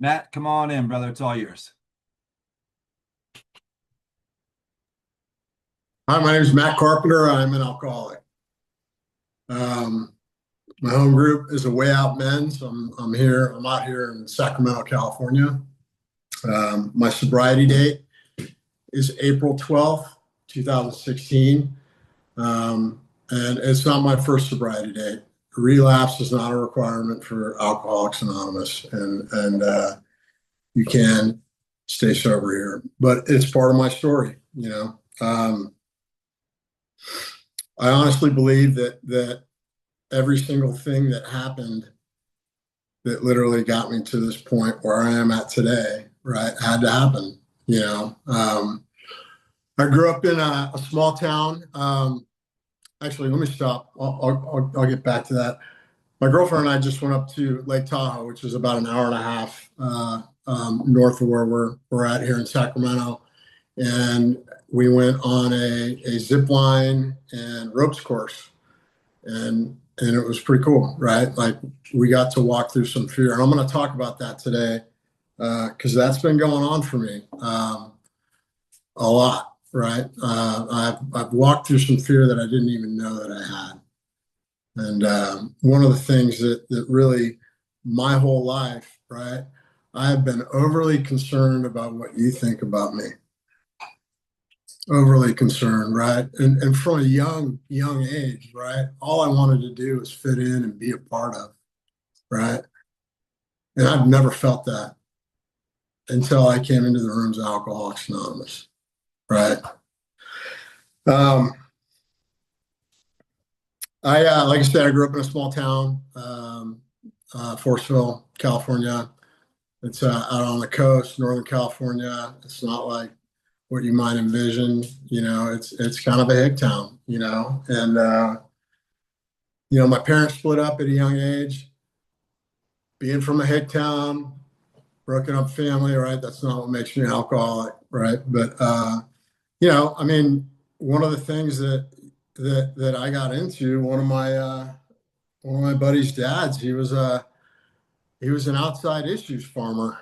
Matt, come on in, brother. It's all yours. Hi, my name is Matt Carpenter. I'm an alcoholic. Um, my home group is a Way Out Men's. I'm here. I'm out here in Sacramento, California. My sobriety date is April 12th, 2016. And it's not my first sobriety date. Relapse is not a requirement for Alcoholics Anonymous, and you can stay sober here. But it's part of my story, you know. I honestly believe that every single thing that happened that literally got me to this point where I am at today, right, had to happen. You know, I grew up in a small town. Actually, let me stop. I'll get back to that. My girlfriend and I just went up to Lake Tahoe, which is about an hour and a half north of where we're at here in Sacramento, and we went on a zip line and ropes course, and it was pretty cool, right? Like we got to walk through some fear, and I'm going to talk about that today because that's been going on for me a lot, right? I've walked through some fear that I didn't even know that I had, and one of the things that really my whole life, right? I've been overly concerned about what you think about me, overly concerned, right? And from a young age, right? All I wanted to do was fit in and be a part of, right? And I've never felt that until I came into the rooms of Alcoholics Anonymous, right? Um, like I said, I grew up in a small town, Forestville, California. It's out on the coast, Northern California. It's not like what you might envision. You know, it's kind of a hick town, you know. And my parents split up at a young age. Being from a hick town, broken up family, right? That's not what makes me an alcoholic, right? But I mean, one of the things that I got into, one of my buddy's dads, he was an outside issues farmer,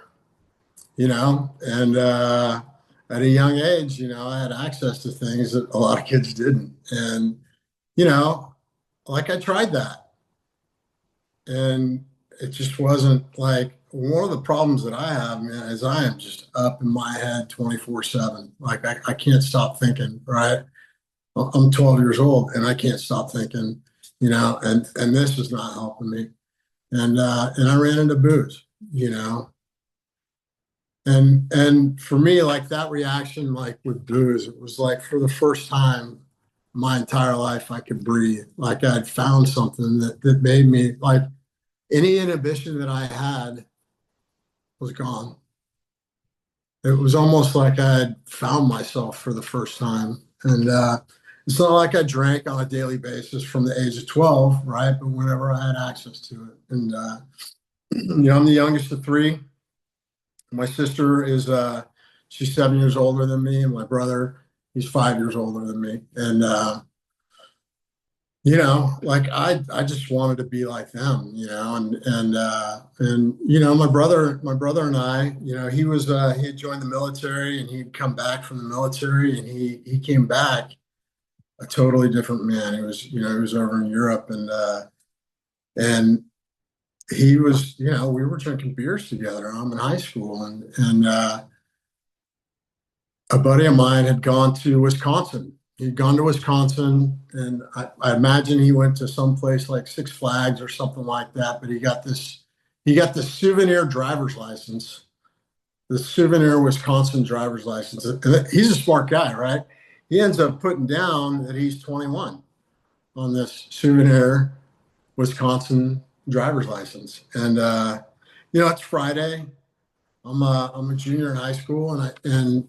you know, and at a young age, you know, I had access to things that a lot of kids didn't. And, you know, like I tried that. And it just wasn't like one of the problems that I have, man, is I am just up in my head 24/7. Like I can't stop thinking, right? I'm 12 years old and I can't stop thinking, you know, and this is not helping me. And I ran into booze, you know, and for me, like that reaction, like with booze, it was like for the first time my entire life I could breathe. Like I'd found something that made me like any inhibition that I had was gone. It was almost like I had found myself for the first time. And it's not like I drank on a daily basis from the age of 12, right? But whenever I had access to it. And I'm the youngest of three. My sister is she's 7 years older than me, and my brother, he's 5 years older than me. And like I just wanted to be like them, you know, and my brother and I, you know, he had joined the military and he'd come back from the military, and he came back a totally different man. He was over in Europe, and he was, you know, we were drinking beers together. I'm in high school, and a buddy of mine had gone to Wisconsin. He'd gone to Wisconsin, and I imagine he went to some place like Six Flags or something like that. But he got this souvenir driver's license, the souvenir Wisconsin driver's license. And he's a smart guy, right? He ends up putting down that he's 21 on this souvenir Wisconsin driver's license. And it's Friday. I'm a junior in high school, and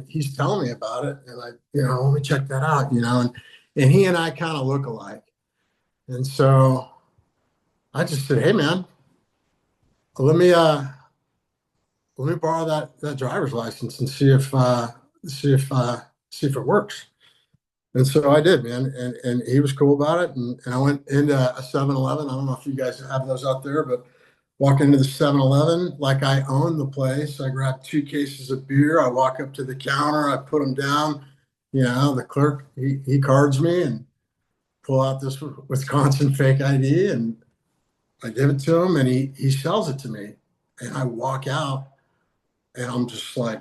he's telling me about it, and let me check that out, you know, and he and I kind of look alike, and so I just said, hey man, let me borrow that driver's license and see if it works. And so I did, man, and he was cool about it, and I went into a 7-Eleven. I don't know if you guys have those out there, but walk into the 7-Eleven like I own the place. I grab 2 cases of beer. I walk up to the counter. I put them down. The clerk, he cards me and pull out this Wisconsin fake ID, and I give it to him, and he sells it to me. And I walk out, and I'm just like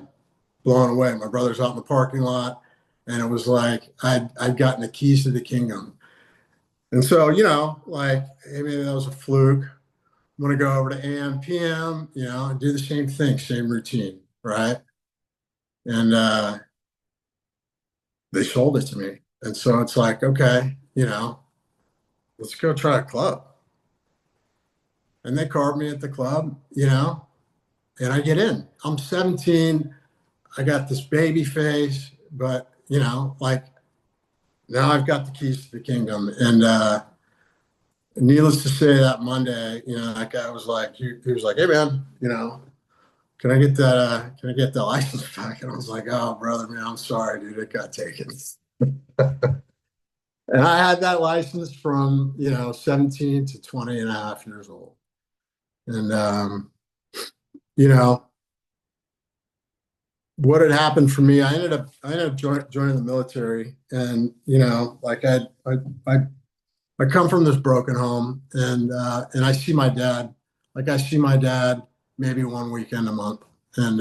blown away. My brother's out in the parking lot, and it was like I'd gotten the keys to the kingdom. And so, like, hey, maybe that was a fluke. I'm going to go over to AM, PM, and do the same thing, same routine, right? And they sold it to me. And so it's like, okay, let's go try a club. And they card me at the club, and I get in. I'm 17. I got this baby face, but, like, now I've got the keys to the kingdom. And needless to say, that Monday, that guy was like, he was like, hey, man, can I get that license back? And I was like, oh, brother, man, I'm sorry, dude, it got taken. And I had that license from, 17 to 20 and a half years old. And, what had happened for me, I ended up joining the military, and, like I come from this broken home, and I see my dad, maybe one weekend a month. And,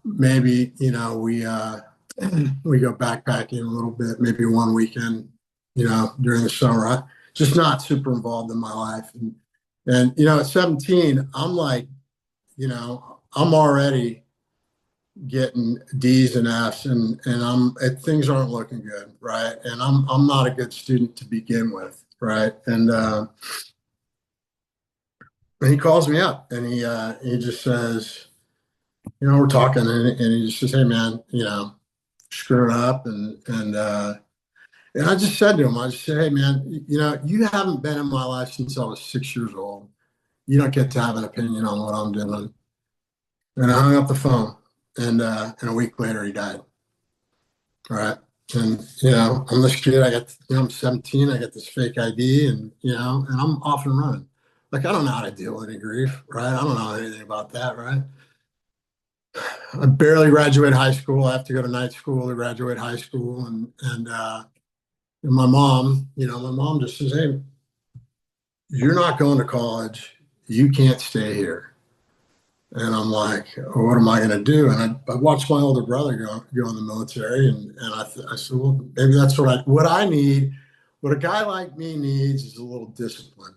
maybe, we go backpacking a little bit, maybe one weekend, during the summer. Just not super involved in my life. And at 17, I'm like, I'm already getting D's and F's, and things aren't looking good, right? And I'm not a good student to begin with, right? And he calls me up, and he just says, we're talking, and he just says, hey, man, screwing up, and I just said to him, hey, man, you haven't been in my life since I was 6 years old. You don't get to have an opinion on what I'm doing. And I hung up the phone, and a week later he died. All right. And, I'm this kid, I'm 17, I got this fake ID, and, and I'm off and running. Like, I don't know how to deal with any grief, right? I don't know anything about that, right? I barely graduated high school. I have to go to night school to graduate high school. And my mom, my mom just says, hey, you're not going to college. You can't stay here. And I'm like, oh, what am I going to do? And I watched my older brother go in the military. And I said, well, maybe that's what I need. What a guy like me needs is a little discipline.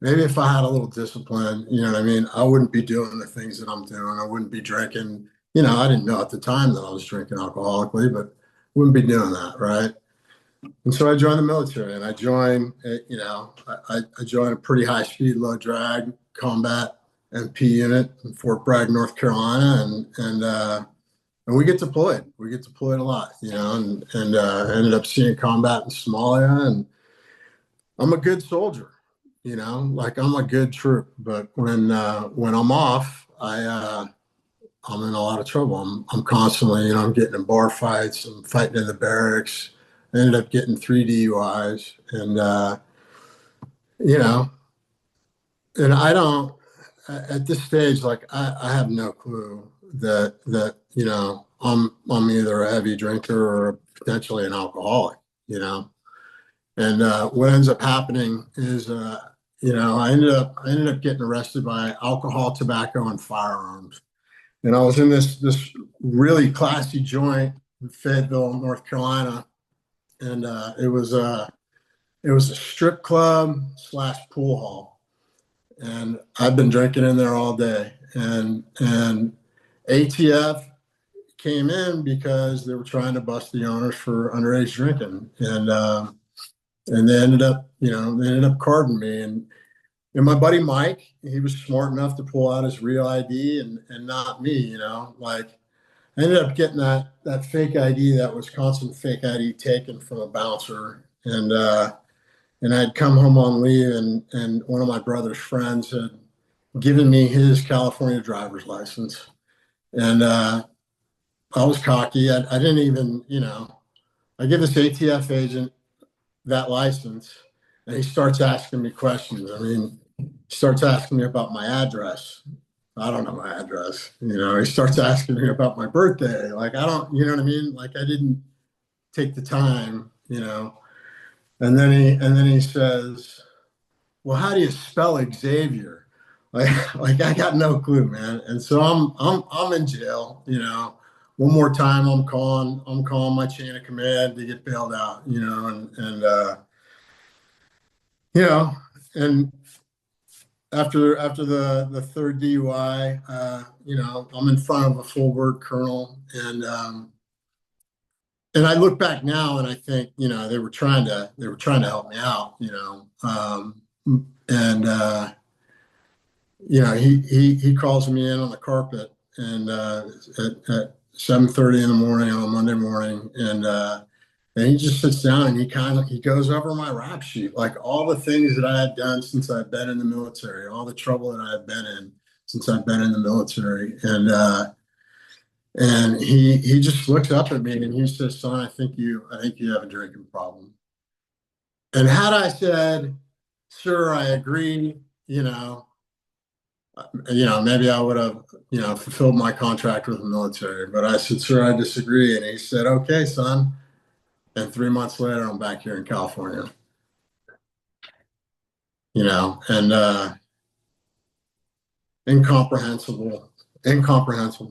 Maybe if I had a little discipline, you know what I mean? I wouldn't be doing the things that I'm doing. I wouldn't be drinking. I didn't know at the time that I was drinking alcoholically, but wouldn't be doing that, right? And so I joined the military, and I joined, I joined a pretty high speed, low drag combat MP unit in Fort Bragg, North Carolina, and we get deployed. We get deployed a lot, and I ended up seeing combat in Somalia, and I'm a good soldier, like I'm a good troop. But when I'm off, I'm in a lot of trouble. I'm constantly, I'm getting in bar fights. I'm fighting in the barracks. I ended up getting 3 DUIs, and and I don't at this stage, like I have no clue that I'm either a heavy drinker or potentially an alcoholic, And what ends up happening is, I ended up getting arrested by alcohol, tobacco, and firearms. And I was in this really classy joint in Fayetteville, North Carolina, and it was a strip club / pool hall, and I've been drinking in there all day. And ATF came in because they were trying to bust the owners for underage drinking, and they ended up carding me. And my buddy Mike, he was smart enough to pull out his real ID and not me, like I ended up getting that fake ID, that Wisconsin fake ID, taken from a bouncer. And I'd come home on leave, and one of my brother's friends had given me his California driver's license. And I was cocky. I didn't even, I give this ATF agent that license, and he starts asking me questions. I mean, starts asking me about my address. I don't know my address. He starts asking me about my birthday. Like, I don't, you know what I mean? Like, I didn't take the time, And then he says, "Well, how do you spell Xavier?" Like I got no clue, man. And so I'm in jail, One more time, I'm calling my chain of command to get bailed out, you know, and after the third DUI, I'm in front of a full word colonel, and I look back now and I think, they were trying to help me out, and he calls me in on the carpet and at 7:30 in the morning on a Monday morning, and he just sits down and he goes over my rap sheet, like all the things that I had done since I've been in the military, all the trouble that I had been in since I've been in the military, and he just looks up at me and he says, "Son, I think you have a drinking problem." And had I said, "Sir, I agree," maybe I would have, fulfilled my contract with the military. But I said, "Sir, I disagree." And he said, "Okay, son." And 3 months later, I'm back here in California, and incomprehensible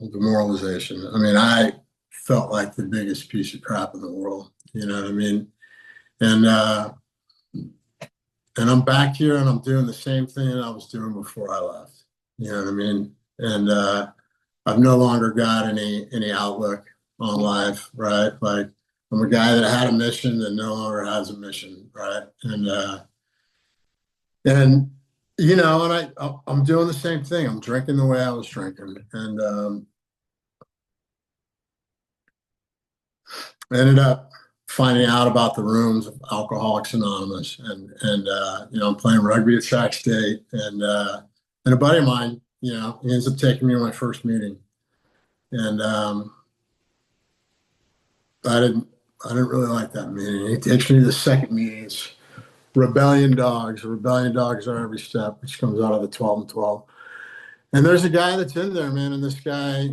demoralization. I mean, I felt like the biggest piece of crap in the world. You know what I mean? And I'm back here and I'm doing the same thing that I was doing before I left. You know what I mean? And I've no longer got any outlook on life, right? Like, I'm a guy that had a mission that no longer has a mission, right? And I'm doing the same thing. I'm drinking the way I was drinking, and I ended up finding out about the rooms of Alcoholics Anonymous, and I'm playing rugby at Sac State, and a buddy of mine, he ends up taking me to my first meeting, and I didn't really like that meeting. He takes me to the second meeting. It's Rebellion Dogs. Rebellion Dogs are every step, which comes out of the 12 and 12. And there's a guy that's in there, man, and this guy,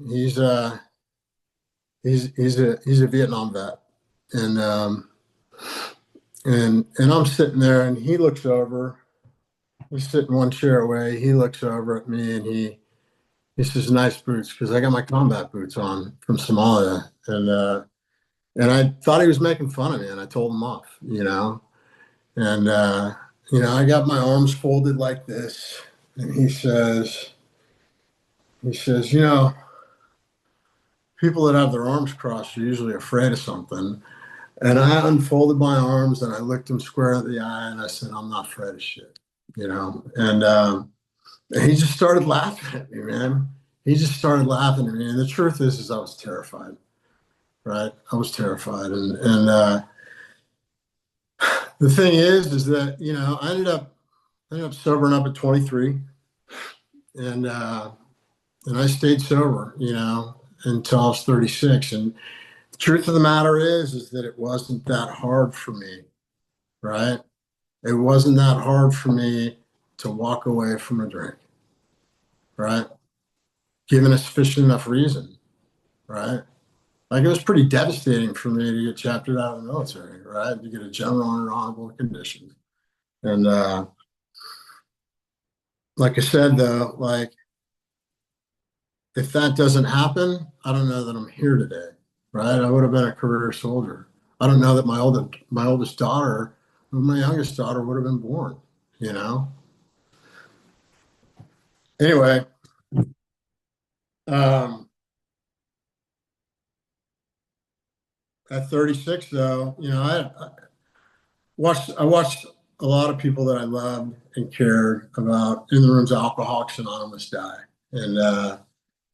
he's a Vietnam vet, and I'm sitting there, and he looks over. He's sitting one chair away. He looks over at me, and he says, "Nice boots," because I got my combat boots on from Somalia, and I thought he was making fun of me, and I told him off, and I got my arms folded like this, and he says, "People that have their arms crossed are usually afraid of something." And I unfolded my arms and I looked him square in the eye and I said, "I'm not afraid of shit," and he just started laughing at me, man. He just started laughing at me. And the truth is I was terrified, right? I was terrified. And the thing is that, I ended up sobering up at 23, and I stayed sober, until I was 36. And the truth of the matter is that it wasn't that hard for me, right? It wasn't that hard for me to walk away from a drink, right? Given a sufficient enough reason, right? Like, it was pretty devastating for me to get chaptered out of the military, right? To get a general and honorable condition. And like I said, though, like, if that doesn't happen, I don't know that I'm here today, right? I would have been a career soldier. I don't know that my oldest daughter, or my youngest daughter, would have been born, Anyway, at 36, though, I watched a lot of people that I loved and cared about in the rooms of Alcoholics Anonymous die. And I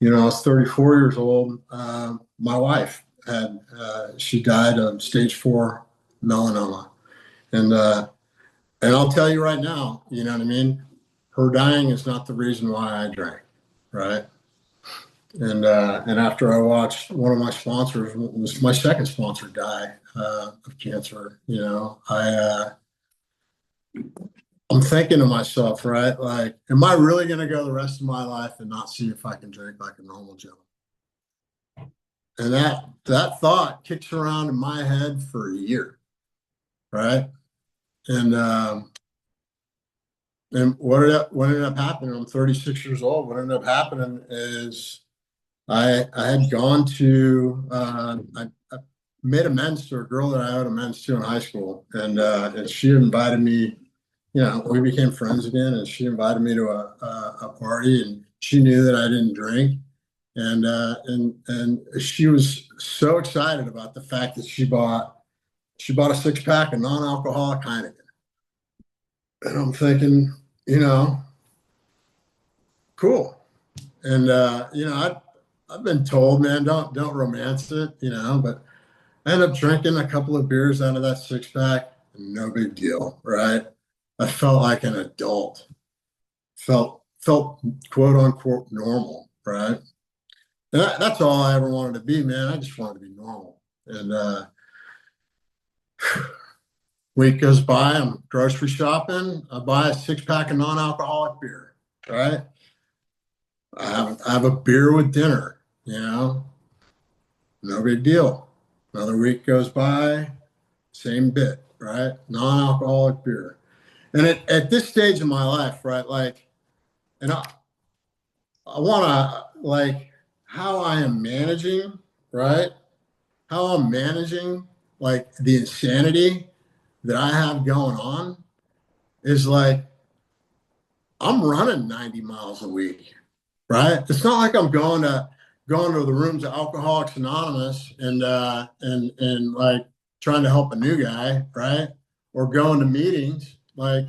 was 34 years old. My wife she died of stage 4 melanoma, and I'll tell you right now, you know what I mean? Her dying is not the reason why I drank, right? And after I watched one of my sponsors, was my second sponsor, die of cancer, I'm I'm thinking to myself, right? Like, am I really going to go the rest of my life and not see if I can drink like a normal gentleman? And that thought kicks around in my head for a year, right? And what ended up happening? I'm 36 years old. What ended up happening is I had gone to I made amends to a girl that I owed amends to in high school, and she invited me. You know, we became friends again, and she invited me to a party, and she knew that I didn't drink, and she was so excited about the fact that she bought a 6 pack of non-alcoholic Heineken, and I'm thinking, you know, cool, and you know, I've been told, man, don't romance it, you know, but I ended up drinking a couple of beers out of that 6 pack, no big deal, right? I felt like an adult, felt quote unquote normal, right? And that's all I ever wanted to be, man. I just wanted to be normal. And week goes by, I'm grocery shopping, I buy a 6 pack of non-alcoholic beer, right? I have a beer with dinner, you know, no big deal. Another week goes by, same bit, right? Non-alcoholic beer. And at this stage in my life, right, like, and I want to, like, how I am managing, right? How I'm managing, like, the insanity that I have going on is like, I'm running 90 miles a week, right? It's not like I'm going to the rooms of Alcoholics Anonymous and like trying to help a new guy, right? Or going to meetings. Like,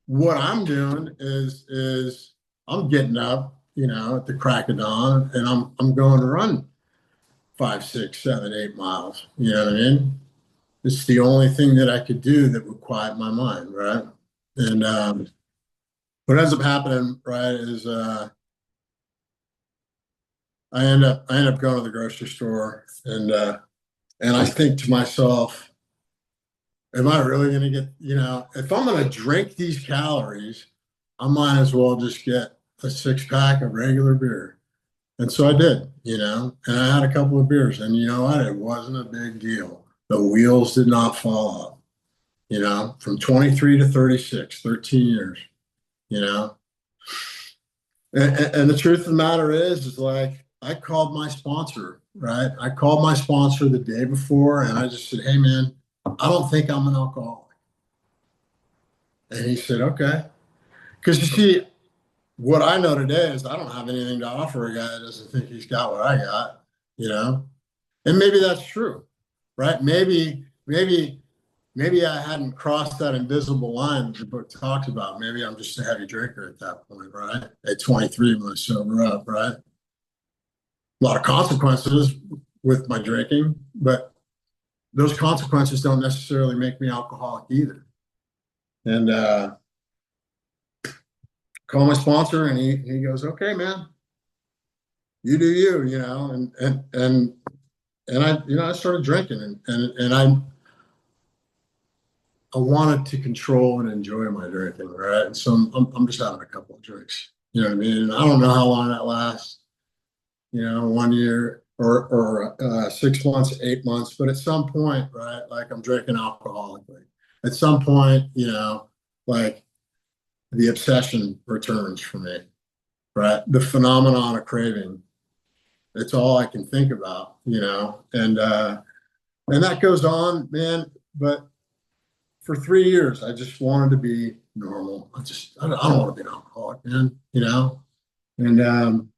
what I'm doing is I'm getting up, you know, at the crack of dawn, and I'm going to run 5, 6, 7, 8 miles. You know what I mean? It's the only thing that I could do that would quiet my mind, right? And what ends up happening, right, is I end up going to the grocery store, and I think to myself, am I really going to get, you know, if I'm going to drink these calories, I might as well just get a 6 pack of regular beer. And so I did, you know, and I had a couple of beers, and you know what? It wasn't a big deal. The wheels did not fall off, you know, from 23 to 36, 13 years, you know. And the truth of the matter is like, I called my sponsor, right? I called my sponsor the day before, and I just said, hey, man, I don't think I'm an alcoholic. And he said, okay. Because you see, what I know today is I don't have anything to offer a guy that doesn't think he's got what I got, you know? And maybe that's true, right? Maybe I hadn't crossed that invisible line that the book talks about. Maybe I'm just a heavy drinker at that point, right? At 23 when I sober up, right? A lot of consequences with my drinking, but those consequences don't necessarily make me alcoholic either. And call my sponsor, and he goes, okay, man, you do you, you know, and I, you know, I started drinking, and I wanted to control and enjoy my drinking, right? And so I'm just having a couple of drinks, you know what I mean? And I don't know how long that lasts, you know, 1 year or 6 months, 8 months, but at some point, right, like I'm drinking alcoholically. At some point, you know, like the obsession returns for me, right? The phenomenon of craving. It's all I can think about, you know, and that goes on, man. But for 3 years, I just wanted to be normal. I don't want to be an alcoholic, man, you know. And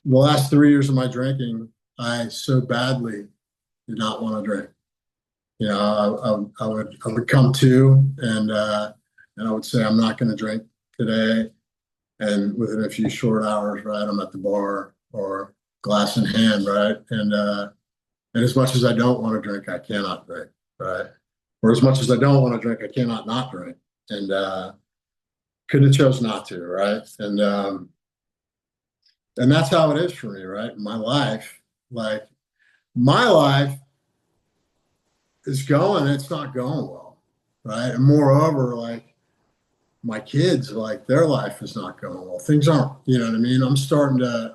the last 3 years of my drinking, I so badly did not want to drink. You know, I would come to, and I would say I'm not going to drink today. And within a few short hours, right, I'm at the bar or glass in hand, right? And as much as I don't want to drink, I cannot drink, right? Or as much as I don't want to drink, I cannot not drink. And couldn't have chose not to, right? And that's how it is for me, right? My life, like my life is going, it's not going well, right? And moreover, like my kids, like their life is not going well. Things aren't, you know what I mean? I'm starting to,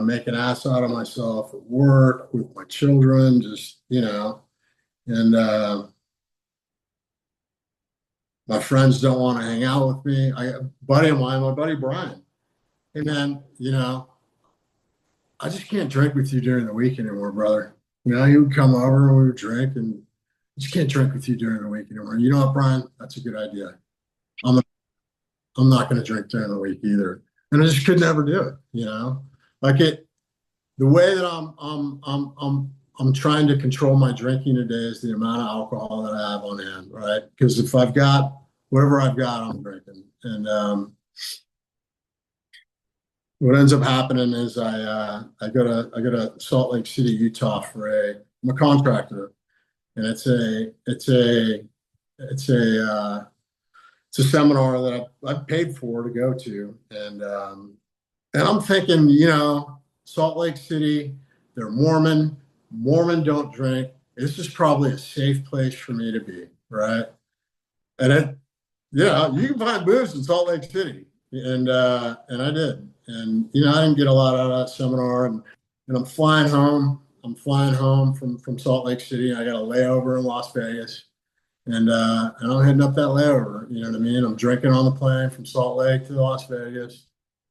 make an ass out of myself at work with my children, just, and my friends don't want to hang out with me. A buddy of mine, my buddy Brian, hey man, I just can't drink with you during the week anymore, brother. You would come over and we would drink, and I just can't drink with you during the week anymore. You know what, Brian? That's a good idea. I'm I'm not going to drink during the week either, and I just could never do it. Like it. The way that I'm trying to control my drinking today is the amount of alcohol that I have on hand, right? Because if I've got whatever I've got, I'm drinking, and what ends up happening is I go to Salt Lake City, Utah I'm a contractor, and it's a seminar that I've paid for to go to, and I'm thinking, Salt Lake City, they're Mormon. Mormon don't drink. This is probably a safe place for me to be, right? And you can find booze in Salt Lake City, and I did, and I didn't get a lot out of that seminar, and I'm flying home. I'm flying home from Salt Lake City. I got a layover in Las Vegas, and I'm heading up that layover. You know what I mean? I'm drinking on the plane from Salt Lake to Las Vegas.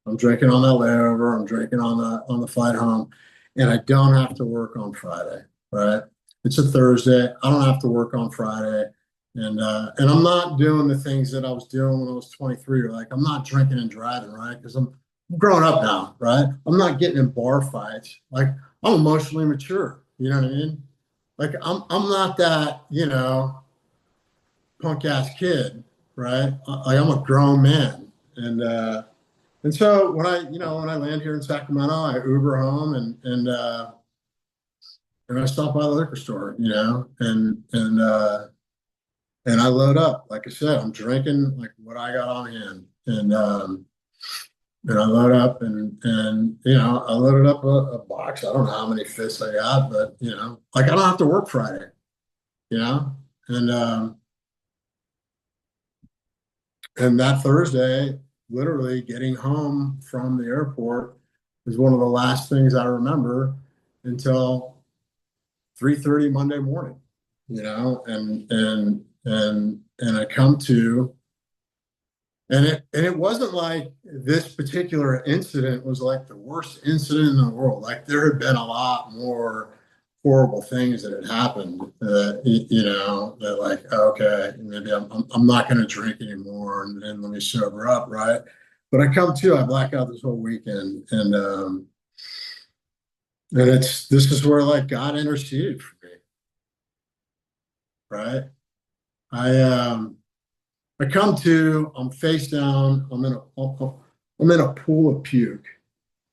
I'm drinking on that layover. I'm drinking on the flight home, and I don't have to work on Friday, right? It's a Thursday. I don't have to work on Friday, and I'm not doing the things that I was doing when I was 23. Like I'm not drinking and driving, right? Because I'm grown up now, right? I'm not getting in bar fights. Like I'm emotionally mature. You know what I mean? Like I'm not that punk ass kid, right? I'm a grown man, and so when I land here in Sacramento, I Uber home, and I stop by the liquor store, and I load up. Like I said, I'm drinking like what I got on hand, and I load up, and I loaded up a box. I don't know how many fists I got, but like I don't have to work Friday, and that Thursday, literally getting home from the airport is one of the last things I remember until 3:30 Monday morning, and I come to, and it wasn't like this particular incident was like the worst incident in the world. Like there had been a lot more horrible things that had happened, that like, okay, maybe I'm not going to drink anymore, and let me sober up, right? But I black out this whole weekend, and this is where like God interceded for me, right? I'm face down, I'm in a pool of puke,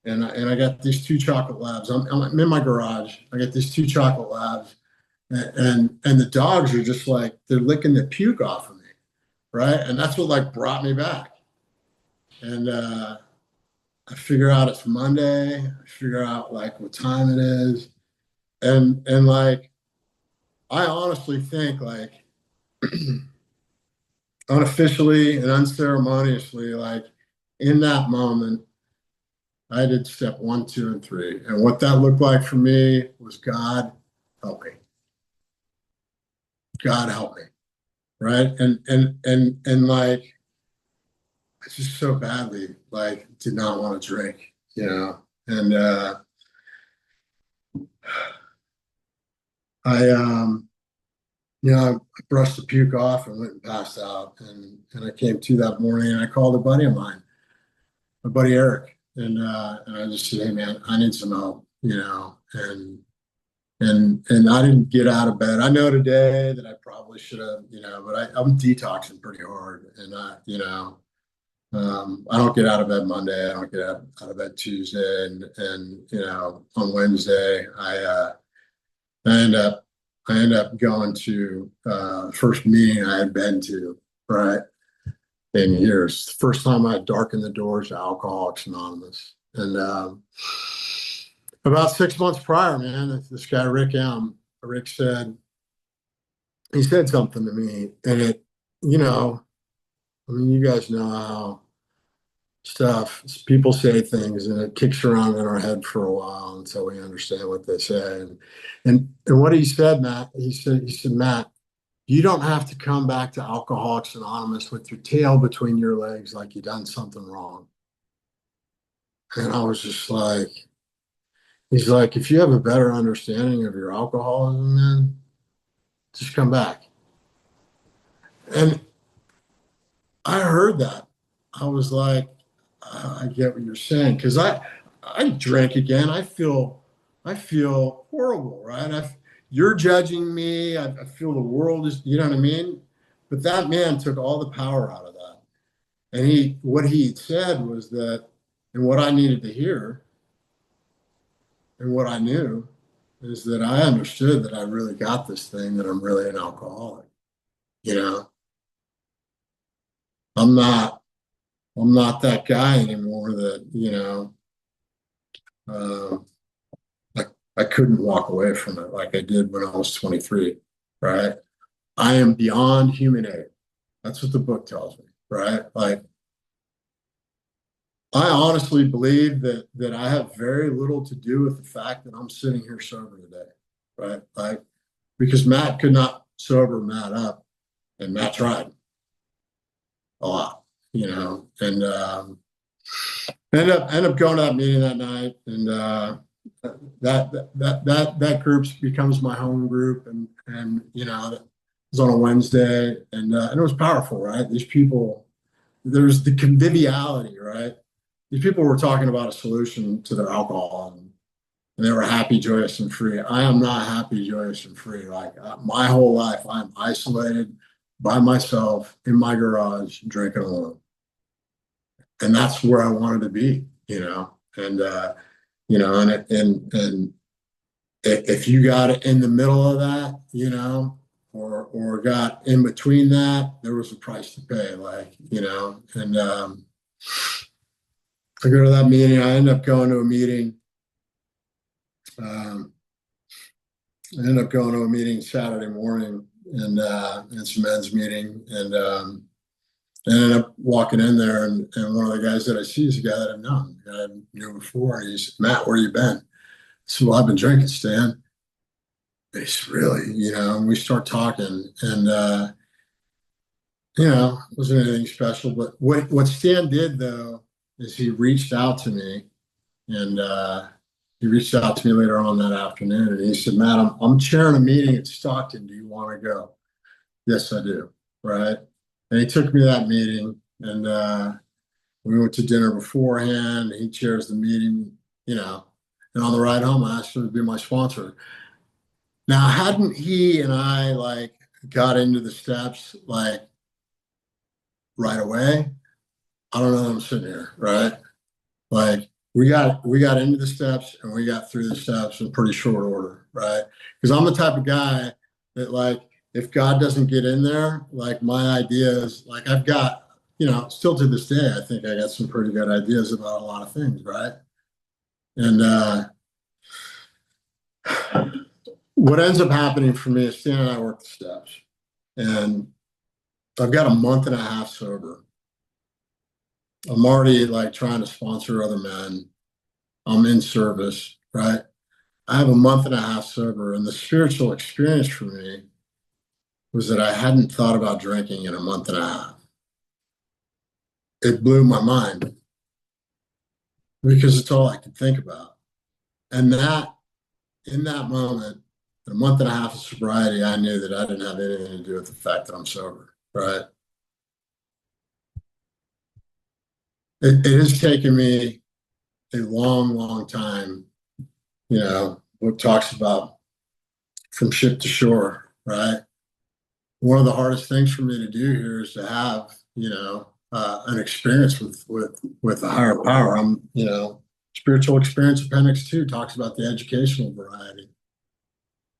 and I got these two chocolate labs. I'm in my garage. I got these two chocolate labs, and the dogs are just like they're licking the puke off of me, right? And that's what like brought me back. And I figure out it's Monday. I figure out like what time it is, and like I honestly think like unofficially and unceremoniously, like in that moment, I did step 1, 2, and 3. And what that looked like for me was God help me. God help me. Right. And like I just so badly like did not want to drink, And I brushed the puke off and went and passed out. And I came to that morning and I called a buddy of mine, my buddy Eric, and I just said, hey man, I need some help, and I didn't get out of bed. I know today that I probably should have, but I'm detoxing pretty hard, and I don't get out of bed Monday. I don't get out of bed Tuesday, and on Wednesday I end up going to first meeting I had been to, right, in years. The first time I darkened the doors to Alcoholics Anonymous, and about 6 months prior, man, this guy Rick said, he said something to me, and it, you know, I mean, you guys know how stuff people say things, and it kicks around in our head for a while until we understand what they say. And what he said, Matt, he said, Matt, you don't have to come back to Alcoholics Anonymous with your tail between your legs like you done something wrong. And I was just like, he's like, if you have a better understanding of your alcoholism, man, just come back. And I heard that. I was like, I get what you're saying. Cause I drank again. I feel horrible, right? You're judging me. I feel the world is, you know what I mean? But that man took all the power out of that. And what he said was that, and what I needed to hear and what I knew is that I understood that I really got this thing, that I'm really an alcoholic. You know, I'm not, I'm not that guy anymore that, uh, I, I couldn't walk away from it like I did when I was 23, right? I am beyond human aid. That's what the book tells me, right? Like, I honestly believe that I have very little to do with the fact that I'm sitting here sober today, right? Like, because Matt could not sober Matt up, and Matt tried a lot, and end up going to that meeting that night, and that group becomes my home group, and it was on a Wednesday, and it was powerful, right? These people, there's the conviviality, right? These people were talking about a solution to their alcohol, and they were happy, joyous, and free. I am not happy, joyous, and free. Like, my whole life, I'm isolated by myself in my garage drinking alone, and that's where I wanted to be, and and if you got it in the middle of that, or got in between that, there was a price to pay, like, and I go to that meeting. I end up going to a meeting. Um, I ended up going to a meeting Saturday morning, and some men's meeting, and I ended up walking in there, and one of the guys that I see is a guy that I've known, a guy I knew before, and he said, Matt, where you been? I said, well, I've been drinking, Stan. And he said, really? And we start talking, and it wasn't anything special, but what Stan did though is he reached out to me, and he reached out to me later on that afternoon, and he said, Matt, I'm chairing a meeting at Stockton. Do you want to go? Yes, I do. Right. And he took me to that meeting, and we went to dinner beforehand. He chairs the meeting, and on the ride home, I asked him to be my sponsor. Now, hadn't he and I like got into the steps like right away, I don't know that I'm sitting here, right? Like, we got into the steps, and we got through the steps in pretty short order, right? Because I'm the type of guy that, like, if God doesn't get in there, like, my ideas, like, I've got, still to this day, I think I got some pretty good ideas about a lot of things, right? And what ends up happening for me is Stan and I work the steps, and I've got a month and a half sober. I'm already like trying to sponsor other men. I'm in service, right? I have a month and a half sober, and the spiritual experience for me was that I hadn't thought about drinking in a month and a half. It blew my mind because it's all I could think about. And that, in that moment, in a month and a half of sobriety, I knew that I didn't have anything to do with the fact that I'm sober, right? It has taken me a long, long time, what talks about from ship to shore, right? One of the hardest things for me to do here is to have, an experience with a higher power. Spiritual experience appendix 2 talks about the educational variety,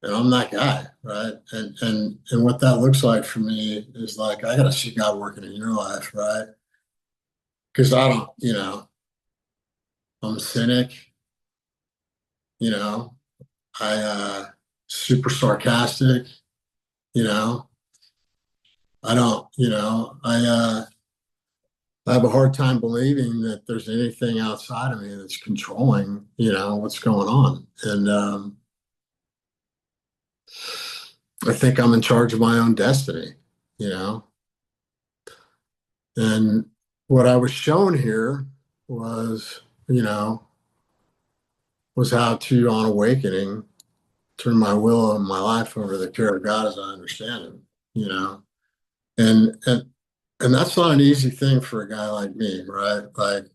and I'm that guy, right? And what that looks like for me is like, I got to see God working in your life, right? Because I don't, I'm a cynic, you know, I super sarcastic, you know, I don't, I have a hard time believing that there's anything outside of me that's controlling, what's going on. And I think I'm in charge of my own destiny, you know. And what I was shown here was, was how to, on awakening, turn my will and my life over to the care of God as I understand Him, you know. And that's not an easy thing for a guy like me, right? Like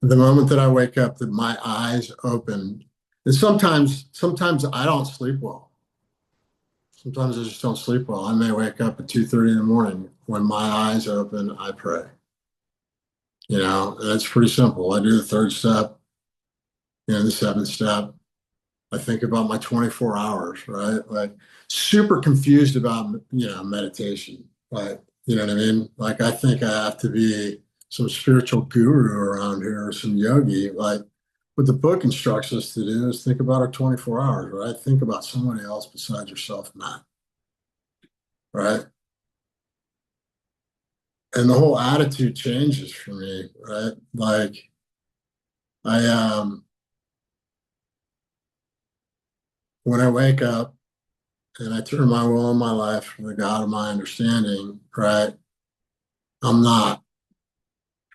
the moment that I wake up, that my eyes open, and sometimes I don't sleep well. Sometimes I just don't sleep well. I may wake up at 2:30 in the morning. When my eyes open, I pray. And it's pretty simple. I do the third step, the seventh step. I think about my 24 hours, right? Like super confused about, meditation. Like, you know what I mean? Like I think I have to be some spiritual guru around here or some yogi. Like what the book instructs us to do is think about our 24 hours, right? Think about somebody else besides yourself, Matt. Right? And the whole attitude changes for me, right? Like I when I wake up and I turn my will and my life to the God of my understanding, right? I'm not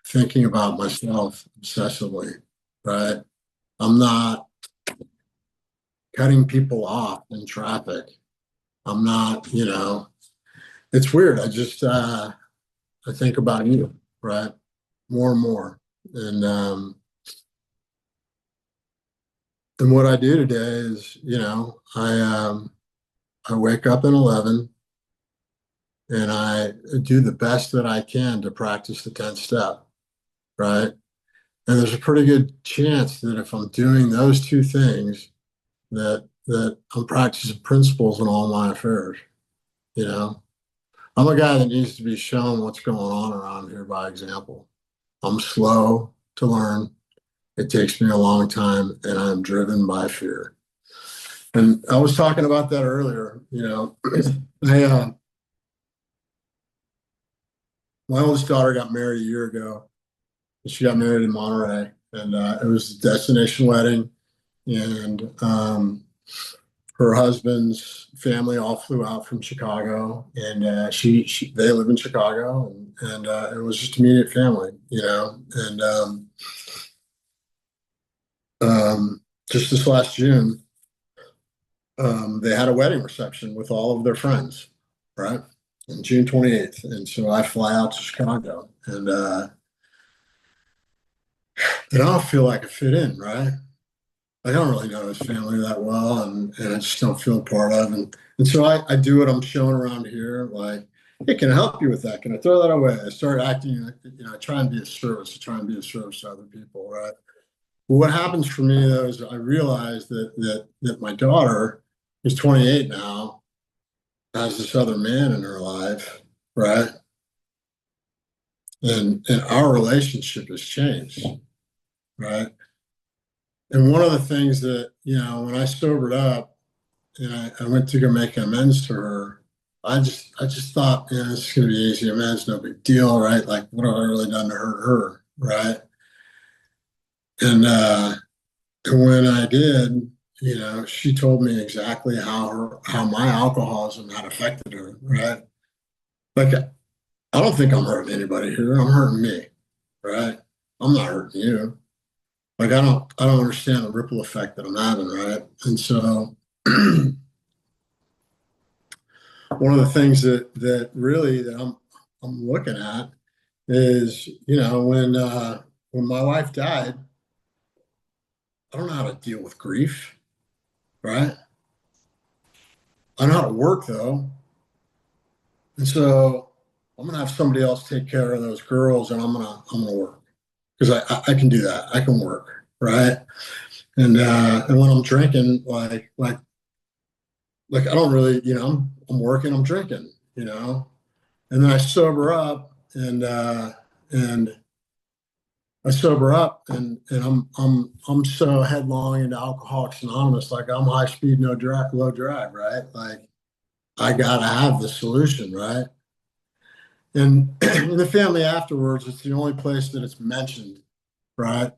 thinking about myself obsessively, right? I'm not cutting people off in traffic. I'm not, it's weird. I think about you, right? More and more. And what I do today is, I wake up at 11 and I do the best that I can to practice the 10th step, right? And there's a pretty good chance that if I'm doing those two things, that I'm practicing principles in all my affairs, you know. I'm a guy that needs to be shown what's going on around here by example. I'm slow to learn. It takes me a long time, and I'm driven by fear. And I was talking about that earlier. I, my oldest daughter got married a year ago. She got married in Monterey, and it was a destination wedding. And her husband's family all flew out from Chicago, and they live in Chicago, and it was just immediate family, And just this last June, they had a wedding reception with all of their friends, right? On June 28th. And so I fly out to Chicago, and I don't feel like I fit in, right? I don't really know his family that well, and I just don't feel a part of. And so I do what I'm showing around here, like, hey, can I help you with that? Can I throw that away? I start acting, I try and be of service, I try and be of service to other people, right? Well, what happens for me though is I realize that my daughter, who's 28 now, has this other man in her life, right? And our relationship has changed, right? And one of the things that, when I sobered up and I went to go make amends to her, I just thought, this is gonna be easy amends, no big deal, right? Like, what have I really done to hurt her, right? And when I did, she told me exactly how my alcoholism had affected her, right? Like, I don't think I'm hurting anybody here. I'm hurting me, right? I'm not hurting you. Like, I don't understand the ripple effect that I'm having, right? And so one of the things that really that I'm looking at is, when my wife died, I don't know how to deal with grief, right? I know how to work though. And so I'm gonna have somebody else take care of those girls, and I'm gonna work because I can do that. I can work, right? And when I'm drinking, like I don't really, I'm working, I'm drinking, and then I sober up, and I sober up and I'm so headlong into Alcoholics Anonymous, like I'm high speed, no drag, low drag, right? Like I gotta have the solution, right? And in the family afterwards, it's the only place that it's mentioned, right?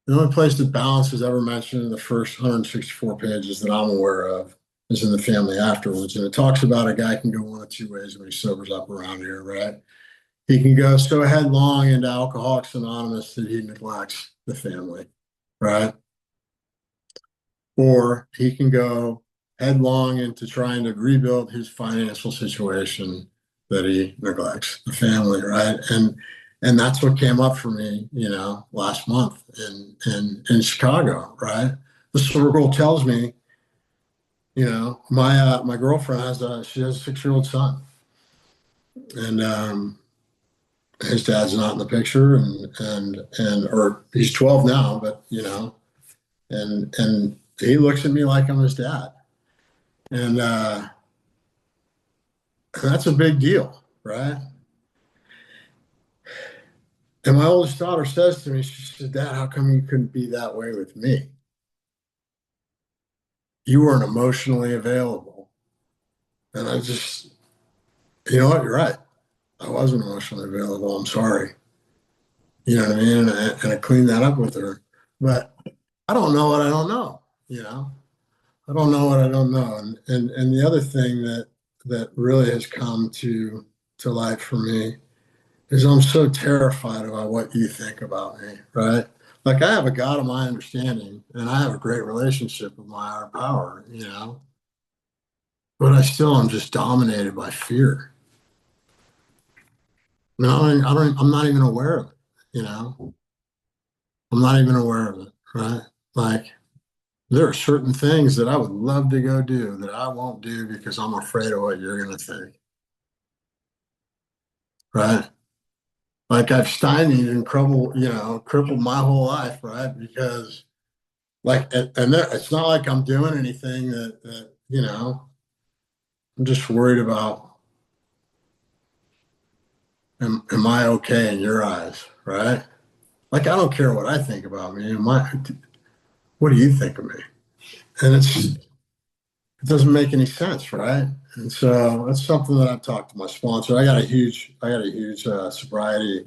The only place that balance is ever mentioned in the first 164 pages that I'm aware of is in the family afterwards. And it talks about a guy can go one of two ways when he sobers up around here, right? He can go so headlong into Alcoholics Anonymous that he neglects the family, right? Or he can go headlong into trying to rebuild his financial situation that he neglects the family, right? And that's what came up for me, last month in Chicago, right? The circle tells me, my girlfriend has a 6-year-old son, and his dad's not in the picture, or he's 12 now, but and he looks at me like I'm his dad, and that's a big deal, right? And my oldest daughter says to me, she said, "Dad, how come you couldn't be that way with me? You weren't emotionally available." And I just, you know what, you're right. I wasn't emotionally available. I'm sorry. You know what I mean? And I cleaned that up with her. But I don't know what I don't know, you know? I don't know what I don't know. And the other thing that really has come to light for me is I'm so terrified about what you think about me, right? Like I have a God of my understanding and I have a great relationship with my higher power, but I still am just dominated by fear. No, I'm not even aware of it, you know? I'm not even aware of it, right? Like there are certain things that I would love to go do that I won't do because I'm afraid of what you're going to think, right? Like I've stymied and crippled my whole life, right? Because it's not like I'm doing anything that I'm just worried about. Am I okay in your eyes, right? Like I don't care what I think about me. What do you think of me? And it doesn't make any sense, right? And so that's something that I've talked to my sponsor. I got a huge sobriety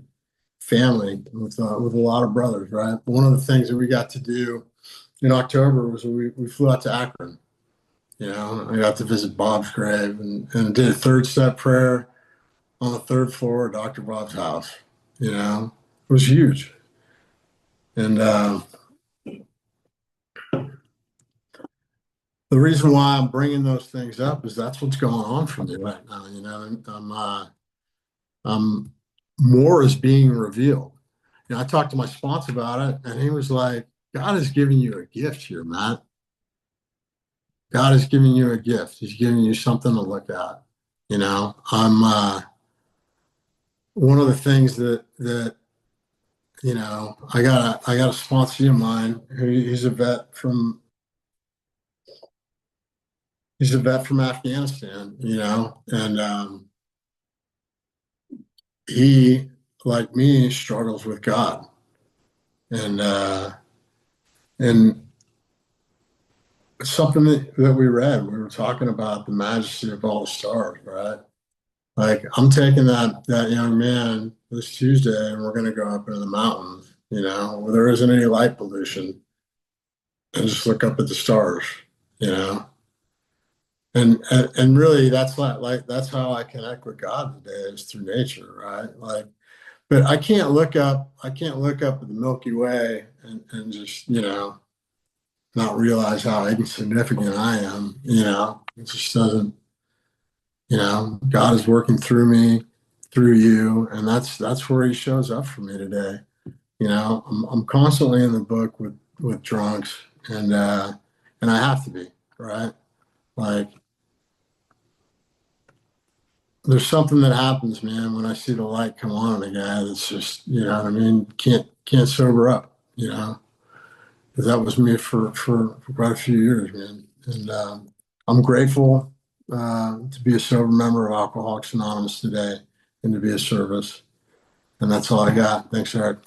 family with a lot of brothers, right? But one of the things that we got to do in October was we flew out to Akron. I got to visit Bob's grave and did a third step prayer on the third floor of Dr. Bob's house. It was huge. And the reason why I'm bringing those things up is that's what's going on for me right now. I'm more is being revealed. I talked to my sponsor about it, and he was like, "God is giving you a gift here, Matt. God is giving you a gift. He's giving you something to look at." I'm one of the things that I got a sponsor of mine who he's a vet from Afghanistan, and he, like me, struggles with God, and and it's something that we read. We were talking about the majesty of all the stars, right? Like I'm taking that young man this Tuesday, and we're going to go up into the mountains, where there isn't any light pollution, and just look up at the stars, you know. And really, that's like that's how I connect with God today is through nature, right? Like, but I can't look up. I can't look up at the Milky Way and just not realize how insignificant I am. It just doesn't. God is working through me, through you, and that's where He shows up for me today. I'm constantly in the book with drunks, and I have to be, right. Like there's something that happens, man, when I see the light come on in a guy that's just, what I mean, can't sober up, 'Cause that was me for quite a few years, man. And I'm grateful to be a sober member of Alcoholics Anonymous today and to be of service. And that's all I got. Thanks, Eric.